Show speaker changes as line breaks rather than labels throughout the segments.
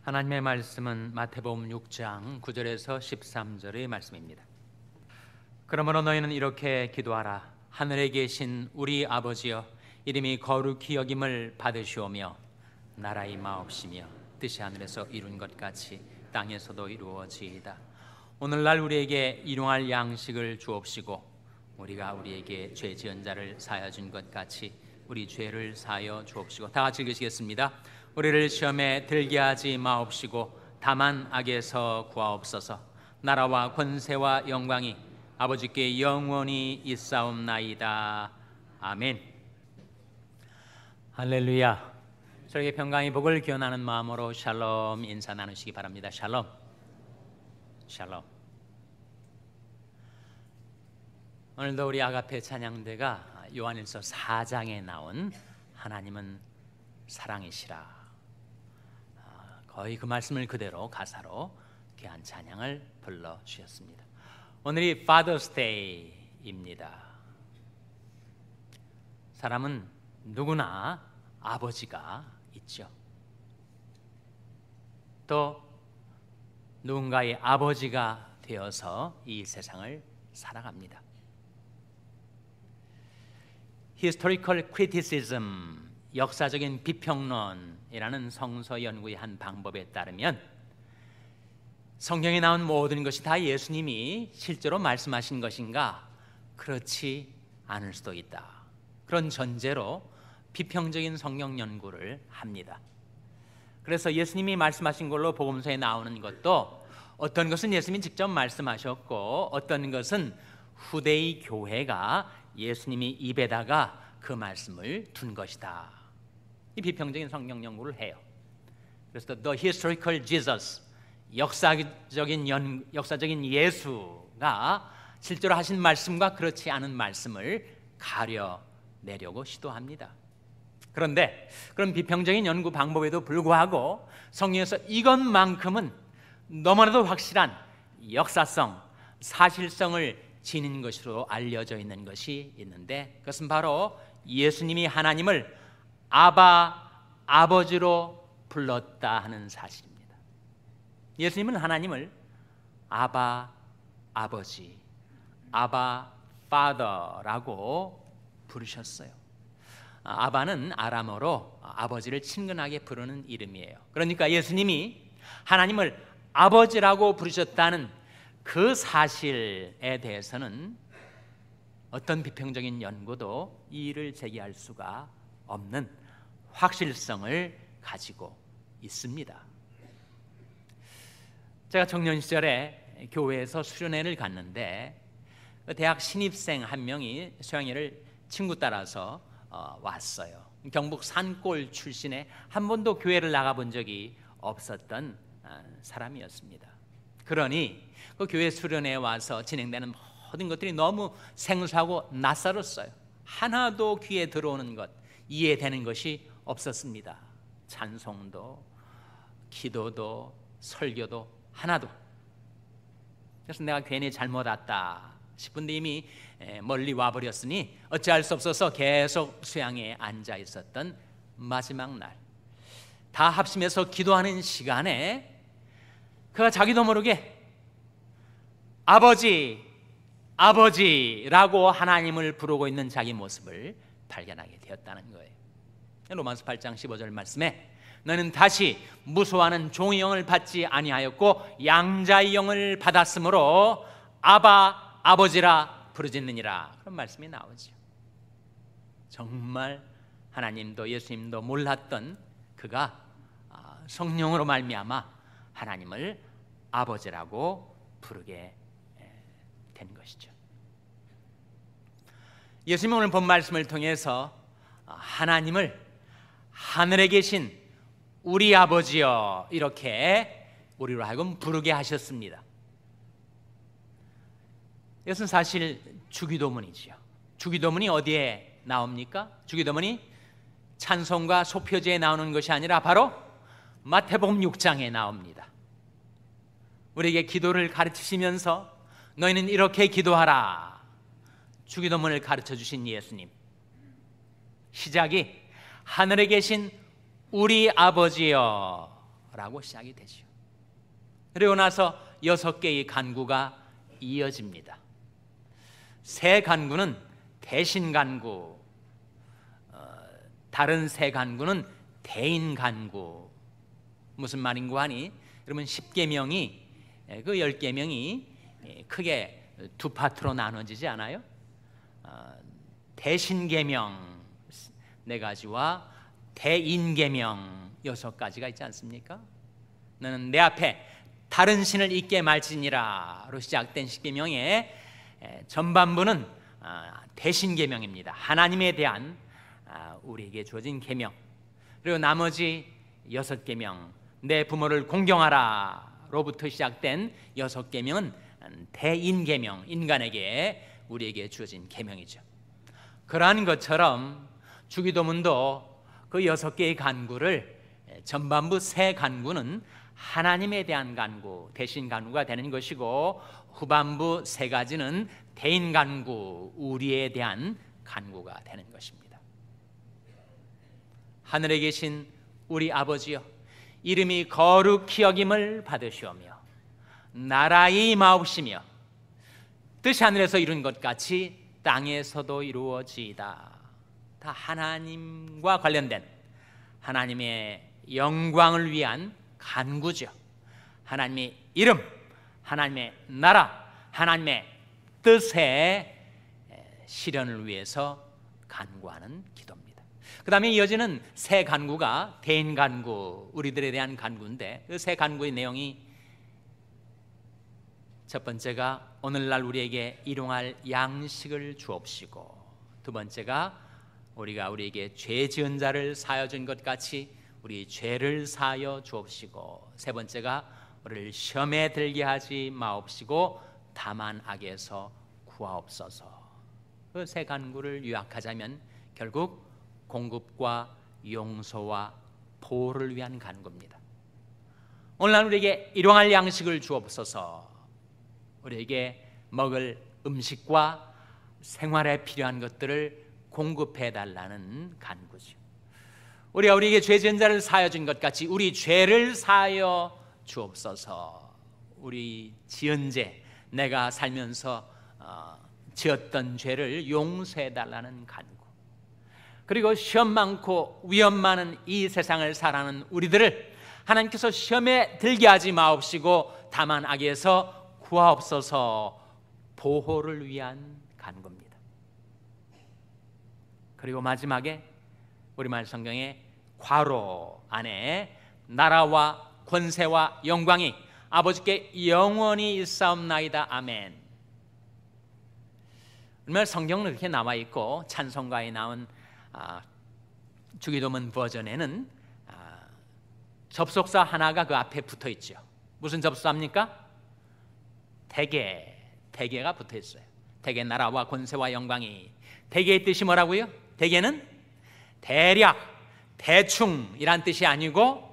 하나님의 말씀은 마태복음 6장 9절에서 13절의 말씀입니다. 그러므로 너희는 이렇게 기도하라. 하늘에 계신 우리 아버지여, 이름이 거룩히 여김을 받으시오며 나라의 마옵시며 뜻이 하늘에서 이룬 것 같이 땅에서도 이루어지이다. 오늘날 우리에게 일용할 양식을 주옵시고 우리가 우리에게 죄 지은 자를 사하여 준 것 같이 우리 죄를 사하여 주옵시고. 다 같이 읽으시겠습니다. 우리를 시험에 들게 하지 마옵시고 다만 악에서 구하옵소서. 나라와 권세와 영광이 아버지께 영원히 있사옵나이다. 아멘. 할렐루야. 저에게 평강의 복을 기원하는 마음으로 샬롬 인사 나누시기 바랍니다. 샬롬. 샬롬. 오늘도 우리 아가페 찬양대가 요한일서 4장에 나온 하나님은 사랑이시라, 거의 그 말씀을 그대로 가사로 귀한 찬양을 불러주셨습니다. 오늘이 Father's Day입니다. 사람은 누구나 아버지가 있죠. 또 누군가의 아버지가 되어서 이 세상을 살아갑니다. Historical Criticism, 역사적인 비평론이라는 성서 연구의 한 방법에 따르면 성경에 나온 모든 것이 다 예수님이 실제로 말씀하신 것인가? 그렇지 않을 수도 있다. 그런 전제로 비평적인 성경 연구를 합니다. 그래서 예수님이 말씀하신 걸로 복음서에 나오는 것도 어떤 것은 예수님이 직접 말씀하셨고 어떤 것은 후대의 교회가 예수님이 입에다가 그 말씀을 둔 것이다. 이 비평적인 성경 연구를 해요. 그래서 The Historical Jesus, 역사적인 예수가 실제로 하신 말씀과 그렇지 않은 말씀을 가려내려고 시도합니다. 그런데 그런 비평적인 연구 방법에도 불구하고 성경에서 이것만큼은 너무나도 확실한 역사성, 사실성을 지닌 것으로 알려져 있는 것이 있는데, 그것은 바로 예수님이 하나님을 아버지로 불렀다 하는 사실입니다. 예수님은 하나님을 아버지, Father라고 부르셨어요. 아바는 아람어로 아버지를 친근하게 부르는 이름이에요. 그러니까 예수님이 하나님을 아버지라고 부르셨다는 그 사실에 대해서는 어떤 비평적인 연구도 이의를 제기할 수가 없는 확실성을 가지고 있습니다. 제가 청년 시절에 교회에서 수련회를 갔는데 대학 신입생 한 명이 수양회를 친구 따라서 왔어요. 경북 산골 출신의 한 번도 교회를 나가본 적이 없었던 사람이었습니다. 그러니 그 교회 수련회에 와서 진행되는 모든 것들이 너무 생소하고 낯설었어요. 하나도 귀에 들어오는 것, 이해되는 것이 없었습니다. 찬송도, 기도도, 설교도 하나도. 그래서 내가 괜히 잘못 왔다 싶은데 이미 멀리 와버렸으니 어찌할 수 없어서 계속 수양에 앉아 있었던 마지막 날, 다 합심해서 기도하는 시간에 그가 자기도 모르게 아버지라고 하나님을 부르고 있는 자기 모습을 발견하게 되었다는 거예요. 로마서 8장 15절 말씀에 너는 다시 무소하는 종의 영을 받지 아니하였고 양자의 영을 받았으므로 아버지라 부르짖느니라, 그런 말씀이 나오죠. 정말 하나님도 예수님도 몰랐던 그가 성령으로 말미암아 하나님을 아버지라고 부르게 된 것이죠. 예수님은 오늘 본 말씀을 통해서 하나님을 하늘에 계신 우리 아버지여 이렇게 우리로 하여금 부르게 하셨습니다. 이것은 사실 주기도문이지요. 주기도문이 어디에 나옵니까? 주기도문이 찬송과 소표지에 나오는 것이 아니라 바로 마태복음 6장에 나옵니다. 우리에게 기도를 가르치시면서 너희는 이렇게 기도하라, 주기도문을 가르쳐 주신 예수님. 시작이 하늘에 계신 우리 아버지여 라고 시작이 되죠. 그리고 나서 6개의 간구가 이어집니다. 세 간구는 대신 간구, 다른 세 간구는 대인 간구. 무슨 말인고 하니, 여러분 10계명이 그 10계명이 크게 두 파트로 나눠지지 않아요? 대신계명 4가지와 대인계명 6가지가 있지 않습니까? 너는 내 앞에 다른 신을 있게 말지니라로 시작된 10계명의 전반부는 대신계명입니다. 하나님에 대한 우리에게 주어진 계명. 그리고 나머지 6계명, 내 부모를 공경하라 로부터 시작된 6계명은 대인계명, 인간에게 우리에게 주어진 계명이죠. 그러한 것처럼 주기도문도 그 6개의 간구를 전반부 세 간구는 하나님에 대한 간구, 대신 간구가 되는 것이고, 후반부 3가지는 대인 간구, 우리에 대한 간구가 되는 것입니다. 하늘에 계신 우리 아버지여, 이름이 거룩히 여김을 받으시오며 나라의 임하옵시며 뜻이 하늘에서 이룬 것 같이 땅에서도 이루어지이다. 다 하나님과 관련된 하나님의 영광을 위한 간구죠. 하나님의 이름, 하나님의 나라, 하나님의 뜻의 실현을 위해서 간구하는 기도입니다. 그 다음에 이어지는 세 간구가 대인 간구, 우리들에 대한 간구인데, 그 세 간구의 내용이 첫 번째가 오늘날 우리에게 일용할 양식을 주옵시고, 두 번째가 우리에게 죄 지은 자를 사하여 준 것 같이 우리 죄를 사하여 주옵시고, 세 번째가 우리를 시험에 들게 하지 마옵시고 다만 악에서 구하옵소서. 그 세 간구를 요약하자면 결국 공급과 용서와 보호를 위한 간구입니다. 오늘날 우리에게 일용할 양식을 주옵소서. 우리에게 먹을 음식과 생활에 필요한 것들을 공급해 달라는 간구죠. 우리가 우리에게 죄 지은 자를 사하여 준 것 같이 우리 죄를 사하여 주옵소서. 우리 지은 죄, 내가 살면서 지었던 죄를 용서해 달라는 간구. 그리고 시험 많고 위험 많은 이 세상을 살아가는 우리들을 하나님께서 시험에 들게 하지 마옵시고 다만 악에서 구하옵소서. 보호를 위한 간구입니다. 그리고 마지막에 우리말 성경에 괄호 안에 나라와 권세와 영광이 아버지께 영원히 있사옵나이다. 아멘. 우리말 성경은 이렇게 나와 있고, 찬송가에 나온 주기도문 버전에는 접속사 하나가 그 앞에 붙어 있죠. 무슨 접속사입니까? 대개가 붙어 있어요. 대개 나라와 권세와 영광이. 대개의 뜻이 뭐라고요? 대개는 대략, 대충이란 뜻이 아니고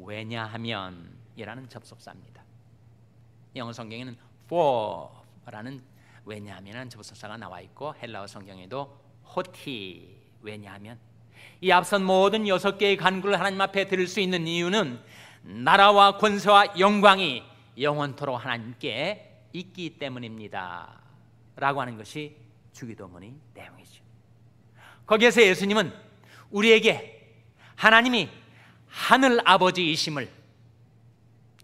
왜냐하면 이라는 접속사입니다. 영어 성경에는 for라는 왜냐하면이라는 접속사가 나와 있고, 헬라어 성경에도 호티, 왜냐하면. 이 앞선 모든 6개의 간구를 하나님 앞에 드릴 수 있는 이유는 나라와 권세와 영광이 영원토록 하나님께 있기 때문입니다 라고 하는 것이 주기도문의 내용이죠. 거기에서 예수님은 우리에게 하나님이 하늘 아버지이심을,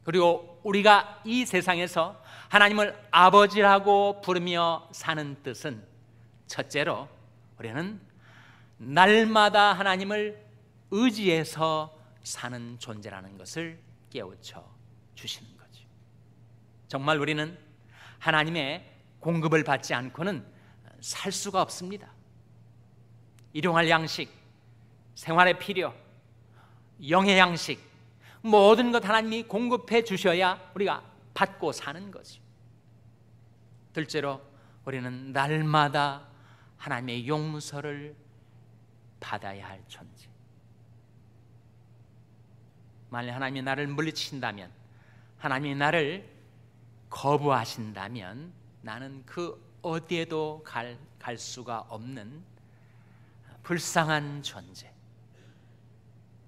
그리고 우리가 이 세상에서 하나님을 아버지라고 부르며 사는 뜻은, 첫째로 우리는 날마다 하나님을 의지해서 사는 존재라는 것을 깨우쳐 주시는 거죠. 정말 우리는 하나님의 공급을 받지 않고는 살 수가 없습니다. 일용할 양식, 생활의 필요, 영의 양식, 모든 것 하나님이 공급해 주셔야 우리가 받고 사는 거죠. 둘째로 우리는 날마다 하나님의 용서를 받아야 할 존재. 만약 하나님이 나를 물리친다면, 하나님이 나를 거부하신다면 나는 그 어디에도 갈 수가 없는 불쌍한 존재.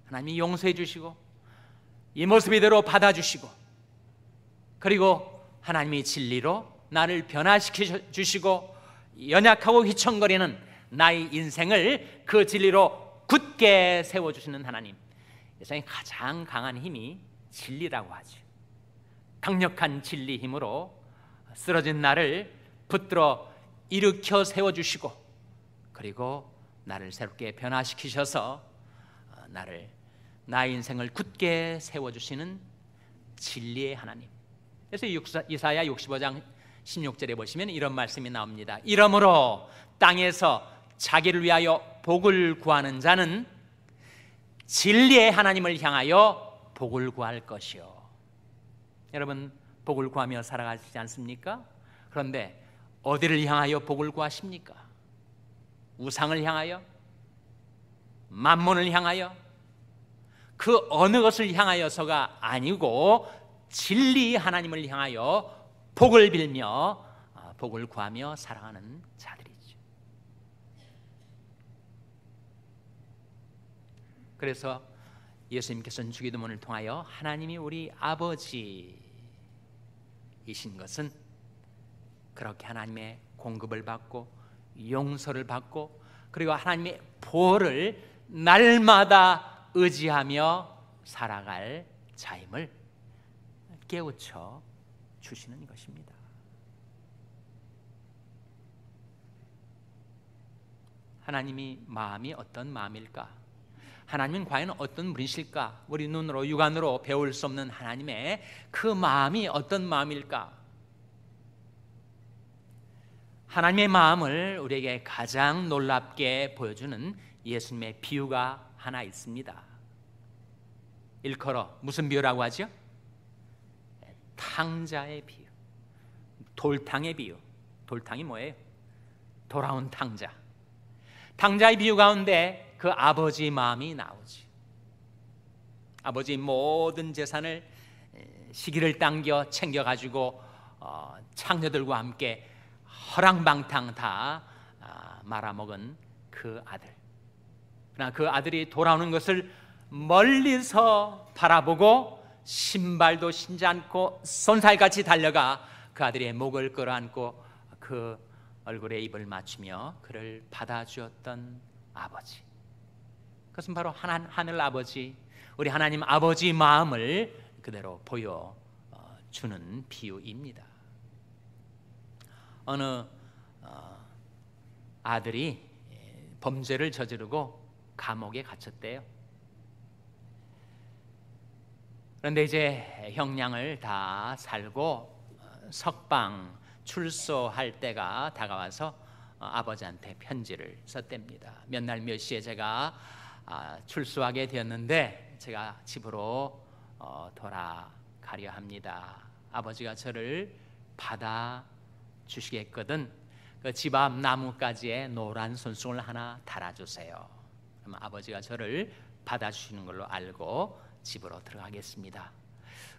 하나님이 용서해 주시고 이 모습 이대로 받아주시고, 그리고 하나님이 진리로 나를 변화시켜 주시고 연약하고 휘청거리는 나의 인생을 그 진리로 굳게 세워주시는 하나님. 세상에 가장 강한 힘이 진리라고 하죠. 강력한 진리 힘으로 쓰러진 나를 붙들어 일으켜 세워주시고, 그리고 나를 새롭게 변화시키셔서 나의 인생을 굳게 세워주시는 진리의 하나님. 그래서 이사야 65장 16절에 보시면 이런 말씀이 나옵니다. 이러므로 땅에서 자기를 위하여 복을 구하는 자는 진리의 하나님을 향하여 복을 구할 것이요. 여러분, 복을 구하며 살아가시지 않습니까? 그런데 어디를 향하여 복을 구하십니까? 우상을 향하여? 만몬을 향하여? 그 어느 것을 향하여서가 아니고 진리 하나님을 향하여 복을 빌며 복을 구하며 살아가는 자들이죠. 그래서 예수님께서는 주기도문을 통하여 하나님이 우리 아버지이신 것은 그렇게 하나님의 공급을 받고 용서를 받고, 그리고 하나님의 보호를 날마다 의지하며 살아갈 자임을 깨우쳐 주시는 것입니다. 하나님이 마음이 어떤 마음일까? 하나님은 과연 어떤 분이실까? 우리 눈으로 육안으로 배울 수 없는 하나님의 그 마음이 어떤 마음일까? 하나님의 마음을 우리에게 가장 놀랍게 보여주는 예수님의 비유가 하나 있습니다. 일컬어 무슨 비유라고 하죠? 탕자의 비유, 돌탕의 비유. 돌탕이 뭐예요? 돌아온 탕자. 탕자의 비유 가운데 그 아버지의 마음이 나오지. 아버지의 모든 재산을 시기를 당겨 챙겨가지고 창녀들과 함께 허랑방탕 다 말아먹은 그 아들. 그러나 그 아들이 돌아오는 것을 멀리서 바라보고 신발도 신지 않고 손살같이 달려가 그 아들의 목을 끌어안고 그 얼굴에 입을 맞추며 그를 받아주었던 아버지. 그것은 바로 하늘 아버지, 우리 하나님 아버지의 마음을 그대로 보여주는 비유입니다. 어느 아들이 범죄를 저지르고 감옥에 갇혔대요. 그런데 이제 형량을 다 살고 석방 출소할 때가 다가와서 아버지한테 편지를 썼답니다. 몇 날 몇 시에 제가 출소하게 되었는데 제가 집으로 돌아가려 합니다. 아버지가 저를 받아 주시겠거든 그 집 앞 나뭇가지에 노란 손수건을 하나 달아주세요. 그럼 아버지가 저를 받아주시는 걸로 알고 집으로 들어가겠습니다.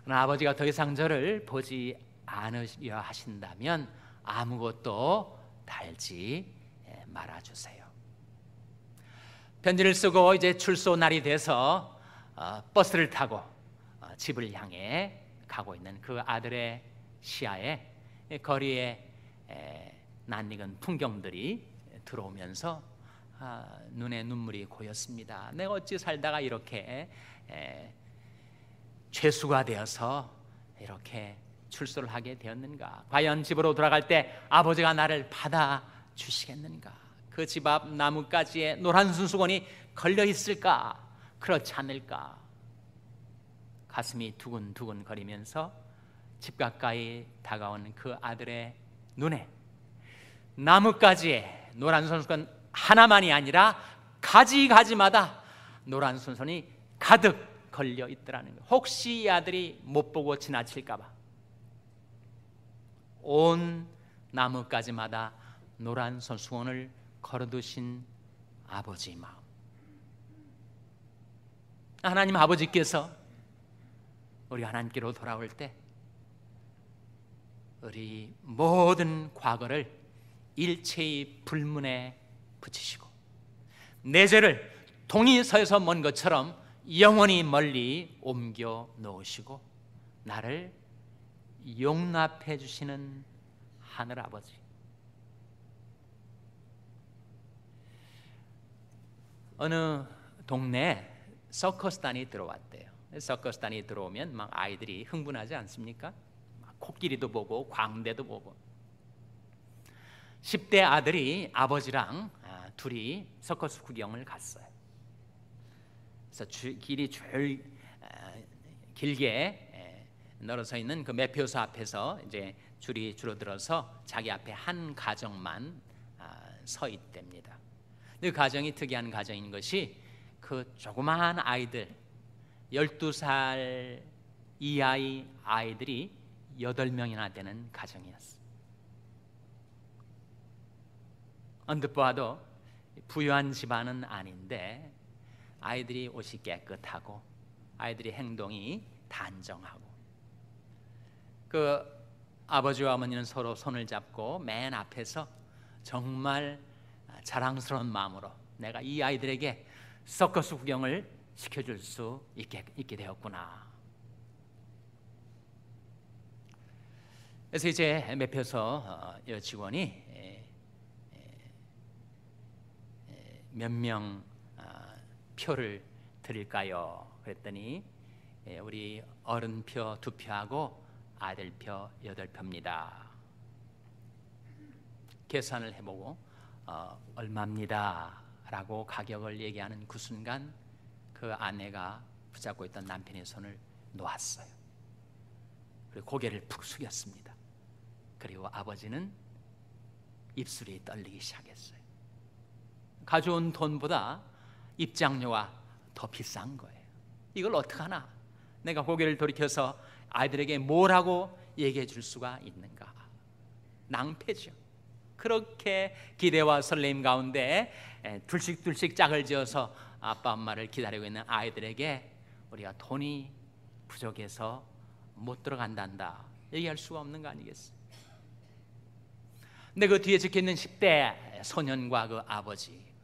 그러나 아버지가 더 이상 저를 보지 않으려 하신다면 아무것도 달지 말아주세요. 편지를 쓰고 이제 출소 날이 돼서 버스를 타고 집을 향해 가고 있는 그 아들의 시야에 거리에 낯익은 풍경들이 들어오면서 눈에 눈물이 고였습니다. 내가 어찌 살다가 이렇게 죄수가 되어서 이렇게 출소를 하게 되었는가? 과연 집으로 돌아갈 때 아버지가 나를 받아주시겠는가? 그 집 앞 나뭇가지에 노란 손수건이 걸려 있을까? 그렇지 않을까? 가슴이 두근두근 거리면서 집 가까이 다가온 그 아들의 눈에 나뭇가지에 노란 손수건 하나만이 아니라 가지가지마다 노란 손수건이 가득 걸려 있더라는 거예요. 혹시 이 아들이 못 보고 지나칠까 봐 온 나뭇가지마다 노란 손수건을 걸어두신 아버지의 마음. 하나님 아버지께서 우리 하나님께로 돌아올 때 우리 모든 과거를 일체의 불문에 붙이시고 내 죄를 동이 서에서 먼 것처럼 영원히 멀리 옮겨 놓으시고 나를 용납해 주시는 하늘아버지. 어느 동네에 서커스단이 들어왔대요. 서커스단이 들어오면 막 아이들이 흥분하지 않습니까? 코끼리도 보고 광대도 보고. 10대 아들이 아버지랑 둘이 서커스 구경을 갔어요. 그래서 길이 길게 늘어서 있는 그 매표소 앞에서 이제 줄이 줄어들어서 자기 앞에 한 가정만 서 있답니다. 그 가정이 특이한 가정인 것이 그 조그마한 아이들 12살 이하의 아이들이 8명이나 되는 가정이었어요. 언뜻 보아도 부유한 집안은 아닌데 아이들이 옷이 깨끗하고 아이들이 행동이 단정하고 그 아버지와 어머니는 서로 손을 잡고 맨 앞에서 정말 자랑스러운 마음으로 내가 이 아이들에게 서커스 구경을 시켜줄 수 있게 되었구나. 그래서 이제 매표소 여직원이 몇 명 표를 드릴까요? 그랬더니 우리 어른표 2표하고 아들표 8표입니다. 계산을 해보고 얼마입니다 라고 가격을 얘기하는 그 순간 그 아내가 붙잡고 있던 남편의 손을 놓았어요. 그리고 고개를 푹 숙였습니다. 그리고 아버지는 입술이 떨리기 시작했어요. 가져온 돈보다 입장료가 더 비싼 거예요. 이걸 어떡하나? 내가 고개를 돌이켜서 아이들에게 뭐라고 얘기해 줄 수가 있는가? 낭패죠. 그렇게 기대와 설렘 가운데 둘씩 짝을 지어서 아빠 엄마를 기다리고 있는 아이들에게 우리가 돈이 부족해서 못 들어간단다 얘기할 수가 없는 거 아니겠어요? 근데 그 뒤에 적혀있는 10대 소년과 그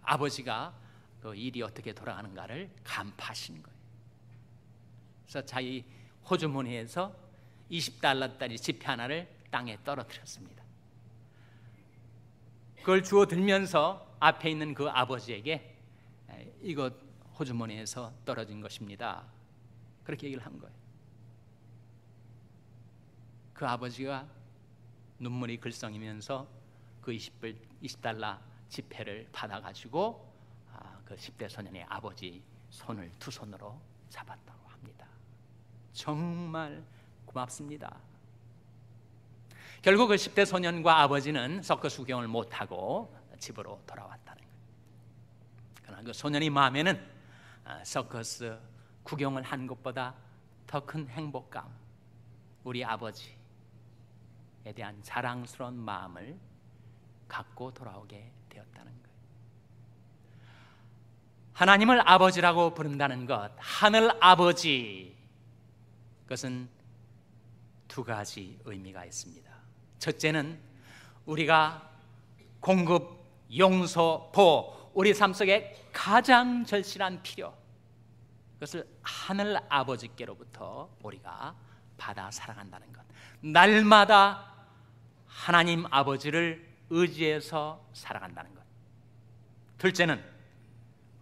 아버지가 그 일이 어떻게 돌아가는가를 간파하신 거예요. 그래서 자기 호주머니에서 20달러짜리 지폐 하나를 땅에 떨어뜨렸습니다. 그걸 주워 들면서 앞에 있는 그 아버지에게 이것 호주머니에서 떨어진 것입니다. 그렇게 얘기를 한 거예요. 그 아버지가 눈물이 글썽이면서 그 20달러 지폐를 받아가지고 그 10대 소년의 아버지 손을 두 손으로 잡았다고 합니다. 정말 고맙습니다. 결국 그 10대 소년과 아버지는 서커스 구경을 못하고 집으로 돌아왔다는 거예요. 그러나 그 소년의 마음에는 서커스 구경을 한 것보다 더 큰 행복감, 우리 아버지에 대한 자랑스러운 마음을 갖고 돌아오게 되었다는 거예요. 하나님을 아버지라고 부른다는 것, 하늘 아버지, 그것은 두 가지 의미가 있습니다. 첫째는 우리가 공급, 용서, 보호, 우리 삶 속에 가장 절실한 필요, 그것을 하늘 아버지께로부터 우리가 받아 살아간다는 것, 날마다 하나님 아버지를 의지해서 살아간다는 것. 둘째는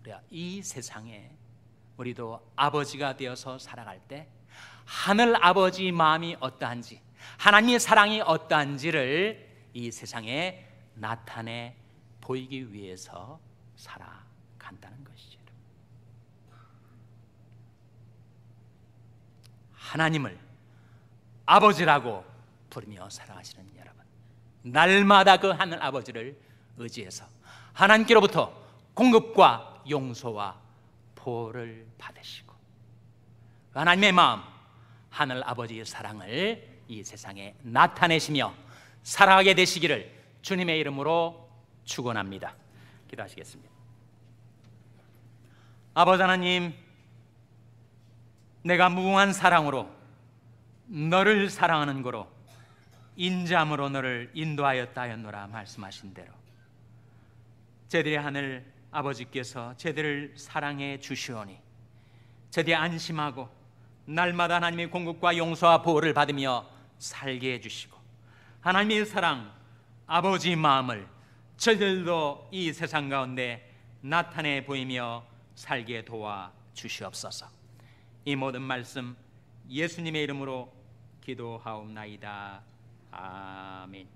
우리가 이 세상에 우리도 아버지가 되어서 살아갈 때 하늘 아버지 마음이 어떠한지, 하나님의 사랑이 어떠한지를 이 세상에 나타내 보이기 위해서 살아간다는 것이죠. 하나님을 아버지라고 부르며 살아가시는 여러분, 날마다 그 하늘 아버지를 의지해서 하나님께로부터 공급과 용서와 보호를 받으시고 하나님의 마음, 하늘 아버지의 사랑을 이 세상에 나타내시며 살아가게 되시기를 주님의 이름으로 축원합니다. 기도하시겠습니다. 아버지 하나님, 내가 무궁한 사랑으로 너를 사랑하는 거로 인자함으로 너를 인도하였다 하였노라 말씀하신 대로 제들의 하늘 아버지께서 제들을 사랑해 주시오니 저들이 안심하고 날마다 하나님의 공급과 용서와 보호를 받으며 살게 해주시고, 하나님의 사랑, 아버지의 마음을 저들도 이 세상 가운데 나타내 보이며 살게 도와 주시옵소서. 이 모든 말씀 예수님의 이름으로 기도하옵나이다. 아멘.